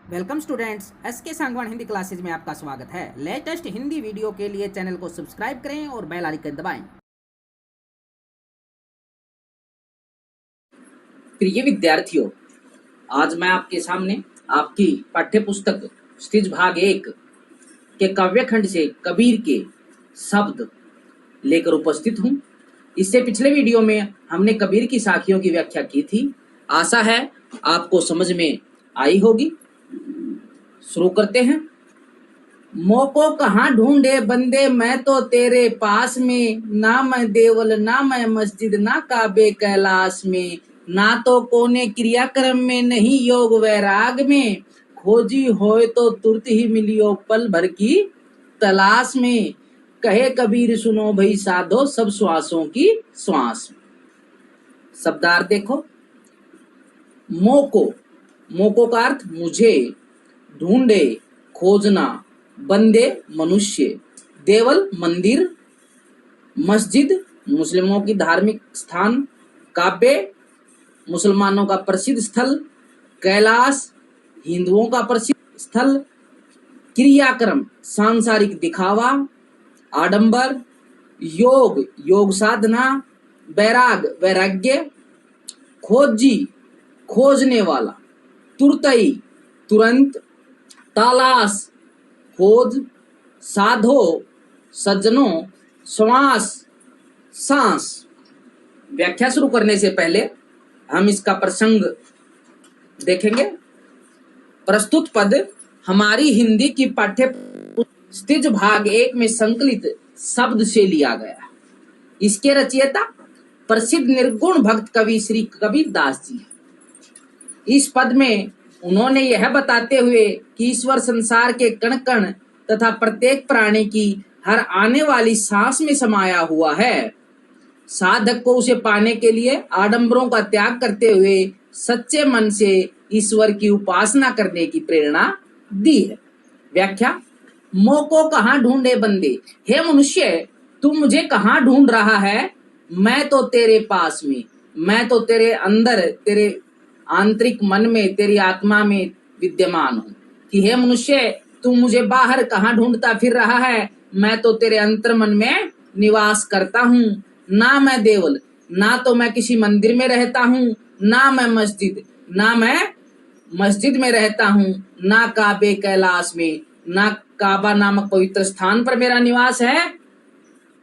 Welcome students, S के Sangwan Hindi classes में आपका स्वागत है। लेटेस्ट हिंदी वीडियो के लिए चैनल को सब्सक्राइब करें और बेल आइकन दबाएं। प्रिय विद्यार्थियों, आज मैं आपके सामने आपकी पाठ्य पुस्तक स्टिज भाग 1 के काव्य खंड से कबीर के शब्द लेकर उपस्थित हूँ। इससे पिछले वीडियो में हमने कबीर की साखियों की व्याख्या की थी। आशा है आपको समझ में आई होगी। शुरू करते हैं। मोको कहाँ ढूंढे बंदे, मैं तो तेरे पास में, ना मैं देवल ना मैं मस्जिद ना काबे कैलाश में, ना तो कोने क्रियाक्रम में नहीं योग वैराग में, खोजी होए तो तुरत ही मिलियो पल भर की तलाश में, कहे कबीर सुनो भई साधो सब श्वासों की श्वास में। शब्दार्थ देखो। मोको, मोको का अर्थ मुझे, ढूंढे खोजना, बंदे मनुष्य, देवल मंदिर, मस्जिद मुस्लिमों की धार्मिक स्थान, काबे मुसलमानों का प्रसिद्ध स्थल, कैलाश हिंदुओं का प्रसिद्ध स्थल, क्रियाक्रम सांसारिक दिखावा, आडंबर योग योग साधना, वैराग वैराग्य, खोजी खोजने वाला, तुरतई तुरंत, तलाश खोज, साधो सज्जनों, श्वास सांस। व्याख्या शुरू करने से पहले हम इसका प्रसंग देखेंगे। प्रस्तुत पद हमारी हिंदी की पाठ्य स्टिज भाग 1 में संकलित शब्द से लिया गया। इसके रचयिता प्रसिद्ध निर्गुण भक्त कवि श्री कबीर दास जी हैं। इस पद में उन्होंने यह बताते हुए कि ईश्वर संसार के कण कण तथा प्रत्येक प्राणी की हर आने वाली सांस में समाया हुआ है, साधक को उसे पाने के लिए आडंबरों का त्याग करते हुए सच्चे मन से ईश्वर की उपासना करने की प्रेरणा दी है। व्याख्या। मोको कहाँ ढूंढे बंदे, हे मनुष्य तू मुझे कहाँ ढूंढ रहा है। मैं तो तेरे पास में, मैं तो तेरे अंदर, तेरे आंतरिक मन में, तेरी आत्मा में विद्यमान हूँ। कि हे मनुष्य तू मुझे बाहर कहाँ ढूंढता फिर रहा है, मैं तो तेरे अंतर मन में निवास करता हूँ। ना मैं देवल, ना तो मैं किसी मंदिर में रहता हूँ, ना मैं मस्जिद, ना मैं मस्जिद में रहता हूँ, ना काबे कैलाश में, ना काबा नामक पवित्र स्थान पर मेरा निवास है,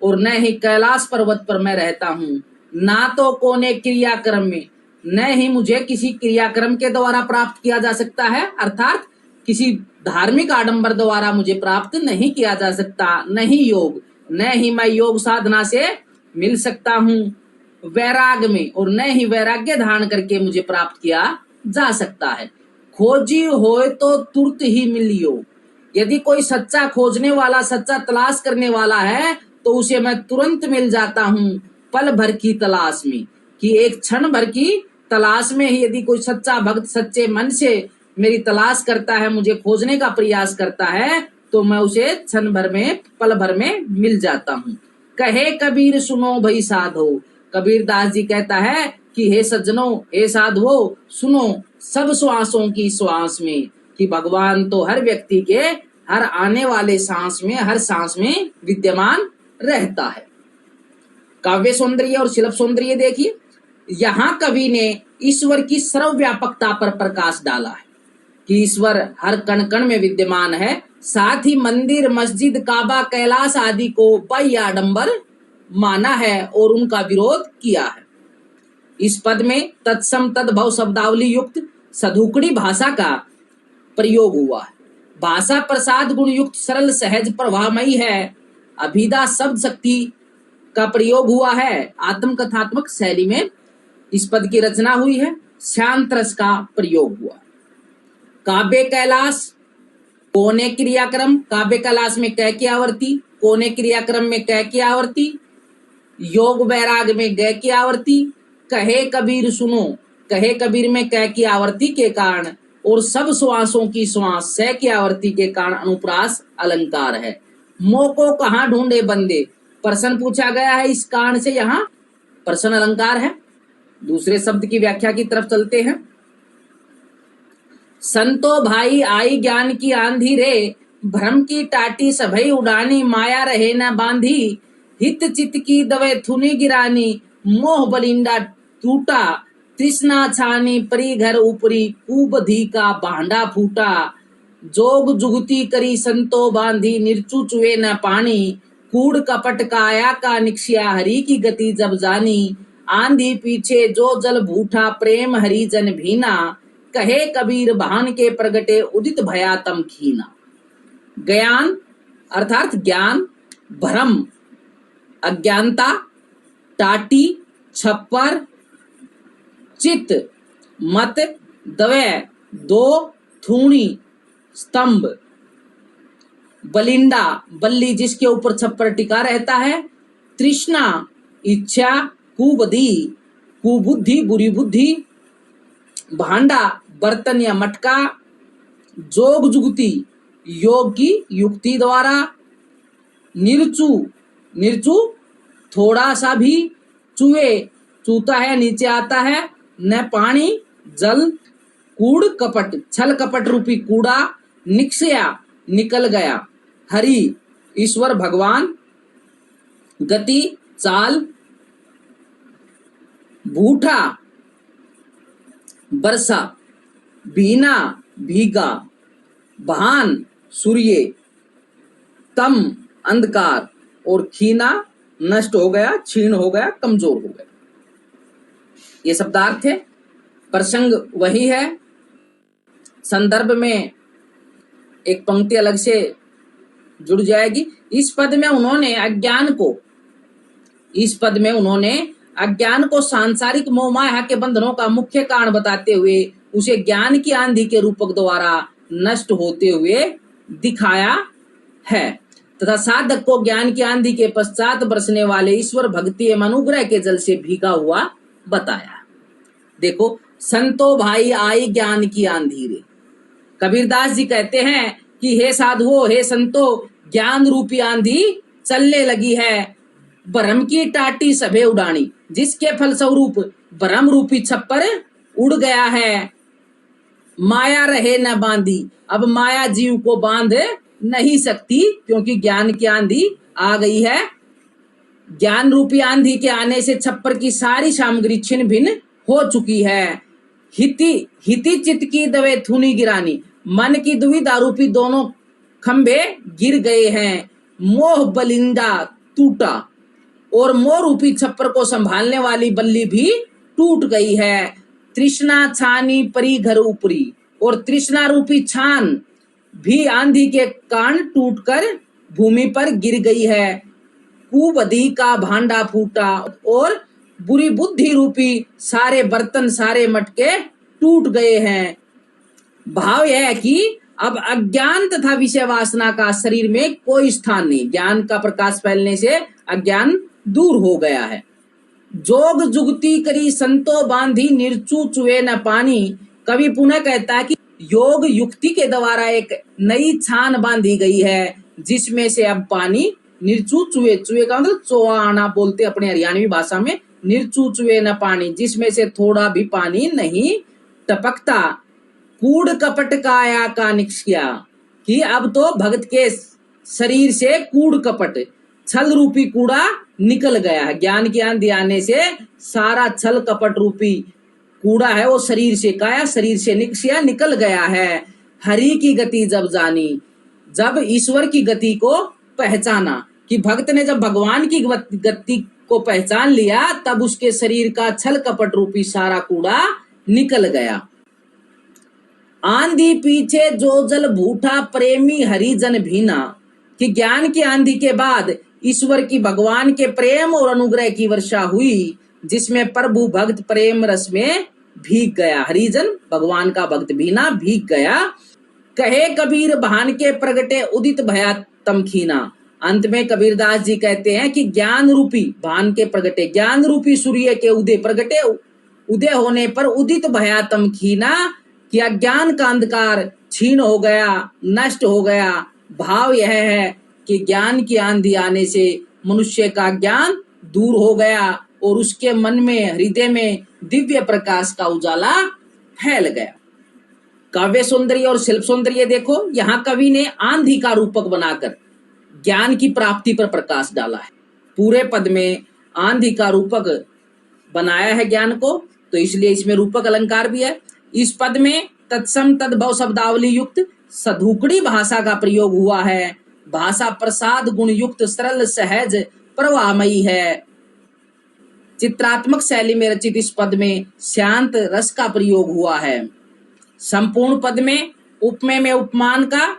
और न ही कैलाश पर्वत पर मैं रहता हूँ, ना तो कोने क्रियाक्रम में, न ही मुझे किसी क्रियाक्रम के द्वारा प्राप्त किया जा सकता है, अर्थात किसी धार्मिक आडंबर द्वारा मुझे प्राप्त नहीं किया जा सकता, नहीं योग, न ही मैं योग साधना से मिल सकता हूँ वैराग में, और न ही वैराग्य धारण करके मुझे प्राप्त किया जा सकता है। खोजी होए तो तुरत ही मिलियो, यदि कोई सच्चा खोजने वाला, सच्चा तलाश करने वाला है तो उसे मैं तुरंत मिल जाता हूँ पल भर की तलाश में। कि एक क्षण भर की तलाश में ही यदि कोई सच्चा भक्त सच्चे मन से मेरी तलाश करता है, मुझे खोजने का प्रयास करता है, तो मैं उसे क्षण भर में, पल भर में मिल जाता हूँ। कहे कबीर सुनो भई साधो, कबीर दास जी कहता है कि हे सज्जनों, हे साधुओं, सुनो सब श्वासों की श्वास में, कि भगवान तो हर व्यक्ति के हर आने वाले सांस में, हर सांस में विद्यमान रहता है। काव्य सौंदर्य और शिल्प सौंदर्य देखिए। यहाँ कवि ने ईश्वर की सर्वव्यापकता पर प्रकाश डाला है कि ईश्वर हर कण कण में विद्यमान है, साथ ही मंदिर, मस्जिद, काबा, कैलाश आदि को बाह्य आडंबर माना है और उनका विरोध किया है। इस पद में तत्सम तद्भव शब्दावली युक्त सधुकड़ी भाषा का प्रयोग हुआ है। भाषा प्रसाद गुण युक्त सरल सहज प्रभावमयी है। अभिधा शब्द शक्ति का प्रयोग हुआ है। आत्मकथात्मक शैली में इस पद की रचना हुई है। शांत रस का प्रयोग हुआ। काव्य कैलाश, कोने क्रियाक्रम, काव्य कैलाश में कै की आवर्ती, कोने क्रियाक्रम में कै की आवर्ती, योग वैराग में गै की आवर्ती, कहे कबीर सुनो, कहे कबीर में कै की आवर्ती के कारण और सब श्वासों की श्वास सै की आवर्ती के कारण अनुप्रास अलंकार है। मोको कहाँ ढूंढे बंदे, प्रश्न पूछा गया है, इस कारण से यहाँ प्रश्न अलंकार है। दूसरे शब्द की व्याख्या की तरफ चलते हैं। संतो भाई आई ज्ञान की आंधी रे, भ्रम की टाटी सभई उड़ानी, माया रहे न बांधी, हित चित की दवे थुनी गिरानी, मोह बलिंडा टूटा, तृष्णा छानी परी घर ऊपरी, कुबधी का भांडा फूटा, जोग जुगती करी संतो बांधी, निर्चु चुए न पानी, कूड़ कपट काया का निक्ष्या, हरि की गति जब जानी, आंधी पीछे जो जल भूठा, प्रेम हरि जन भीना, कहे कबीर भान के प्रगटे, उदित भया तम खीना। ज्ञान अर्थात ज्ञान, भ्रम अज्ञानता, टाटी छप्पर, चित मत, दवे दो, थूणी स्तंभ, बलिंडा बल्ली जिसके ऊपर छप्पर टिका रहता है, तृष्णा इच्छा, कुबधी कुबुद्धि बुरी बुद्धि, भांडा बर्तन या मटका, जोग जुगती योग की युक्ति द्वारा, निर्चु निर्चु थोड़ा सा भी, चुए चूता है नीचे आता है, न पानी जल, कूड़ कपट छल कपट रूपी कूड़ा, निक्ष्या निकल गया, हरि ईश्वर भगवान, गति चाल, भूठा वर्षा, भीना भीगा, भान सूर्य, तम अंधकार, और खीना नष्ट हो गया, क्षीण हो गया, कमजोर हो गया। ये शब्दार्थ है। प्रसंग वही है। संदर्भ में एक पंक्ति अलग से जुड़ जाएगी। इस पद में उन्होंने अज्ञान को सांसारिक मोह माया के बंधनों का मुख्य कारण बताते हुए उसे ज्ञान की आंधी के रूपक द्वारा नष्ट होते हुए दिखाया है, तथा साधक को ज्ञान की आंधी के पश्चात बरसने वाले ईश्वर भक्ति एवं अनुग्रह के जल से भीगा हुआ बताया। देखो, संतो भाई आई ज्ञान की आंधी रे। कबीरदास जी कहते हैं कि हे साधुओं, हे संतो, ज्ञान रूपी आंधी चलने लगी है, भ्रम की टाटी सभे उड़ानी, जिसके फलस्वरूप भ्रम रूपी छप्पर उड़ गया है, माया रहे न बांधी। अब माया जीव को बांध नहीं सकती, क्योंकि ज्ञान की आंधी आ गई है। ज्ञान रूपी आंधी के आने से छप्पर की सारी सामग्री छिन्न भिन्न हो चुकी है। हिति चित की दवे थुनी गिरानी, मन की दुविधा रूपी दोनों खंभे गिर गए हैं। मोह बलिंदा टूटा, और मोह रूपी छप्पर को संभालने वाली बल्ली भी टूट गई है। तृष्णा छानी परी घर ऊपरी, और तृष्णा रूपी छान भी आंधी के कारण टूटकर भूमि पर गिर गई है। कुबधी का भांडा फूटा, और बुरी बुद्धि रूपी सारे बर्तन सारे मटके टूट गए हैं। भाव यह है कि अब अज्ञान तथा विषय वासना का शरीर में कोई स्थान नहीं। ज्ञान का प्रकाश फैलने से अज्ञान दूर हो गया है। जोग जुगती करी संतो बांधी, निर्चु चुए न पानी। कवि पुनः कहता है कि योग युक्ति के द्वारा एक नई छान बांधी गई है, जिसमें से अब पानी निर्चु चुए, चुए का मतलब चोआना बोलते अपने हरियाणवी भाषा में, निर्चु चुए न पानी, जिसमें से थोड़ा भी पानी नहीं टपकता। कूड़ कपट काया का निक्ष्या, कि अब तो भक्त के शरीर से कूड़ कपट छल रूपी कूड़ा निकल गया है। ज्ञान की आंधी आने से सारा छल कपट रूपी कूड़ा है वो शरीर से काया शरीर से निक्ष्या निकल गया है। हरि की गति जब जानी, जब ईश्वर की गति को पहचाना, कि भक्त ने जब भगवान की गति को पहचान लिया, तब उसके शरीर का छल कपट रूपी सारा कूड़ा निकल गया। आंधी पीछे जो जल भूठा, प्रेमी हरि जन भीना, कि ज्ञान की आंधी के बाद ईश्वर की भगवान के प्रेम और अनुग्रह की वर्षा हुई, जिसमें प्रभु भक्त प्रेम रस में भीग गया। हरिजन भगवान का भक्त भीना भीग गया। कहे कबीर भान के प्रगटे, उदित भया तम खीना। अंत में कबीरदास जी कहते हैं कि ज्ञान रूपी भान के प्रगटे, ज्ञान रूपी सूर्य के उदय प्रगटे, उदय होने पर उदित भया तम खीना, कि अज्ञान का अंधकार छीन हो गया, नष्ट हो गया। भाव यह है कि ज्ञान की आंधी आने से मनुष्य का ज्ञान दूर हो गया और उसके मन में, हृदय में दिव्य प्रकाश का उजाला फैल गया। काव्य सौंदर्य और शिल्प सौंदर्य देखो, यहाँ कवि ने आंधी का रूपक बनाकर ज्ञान की प्राप्ति पर प्रकाश डाला है। पूरे पद में आंधी का रूपक बनाया है ज्ञान को, तो इसलिए इसमें रूपक अलंकार भी है। इस पद में तत्सम तद्भव शब्दावली युक्त सधुकड़ी भाषा का प्रयोग हुआ है। भाषा प्रसाद गुण युक्त सरल सहज प्रवाहमयी है। चित्रात्मक शैली में रचित इस पद में शांत रस का प्रयोग हुआ है। संपूर्ण पद में उपमेय में उपमान का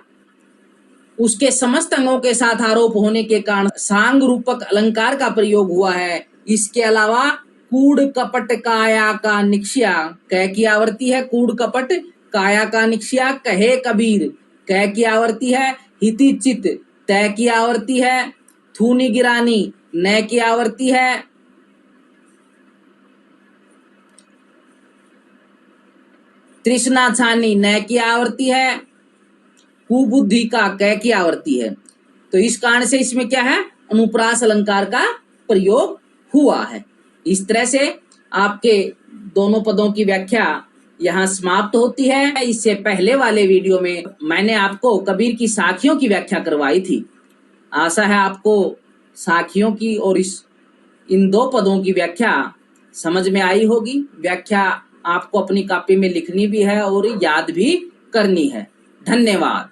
उसके समस्त अंगों के साथ आरोप होने के कारण सांग रूपक अलंकार का प्रयोग हुआ है। इसके अलावा कूड़ कपट काया का निक्ष्या, कह की आवृत्ति है कूड़ कपट, काया का निक्ष्या कहे कबीर, कह की आवृत्ति है, हिति चित तय की आवृत्ति है, थूनी गिरानी नय की आवृत्ति है, तृष्णा छानी नय की आवृत्ति है, कुबुद्धि का कह की आवृत्ति है। तो इस कारण से इसमें क्या है, अनुप्रास अलंकार का प्रयोग हुआ है। इस तरह से आपके दोनों पदों की व्याख्या यहाँ समाप्त होती है। इससे पहले वाले वीडियो में मैंने आपको कबीर की साखियों की व्याख्या करवाई थी। आशा है आपको साखियों की और इन दो पदों की व्याख्या समझ में आई होगी। व्याख्या आपको अपनी कॉपी में लिखनी भी है और याद भी करनी है। धन्यवाद।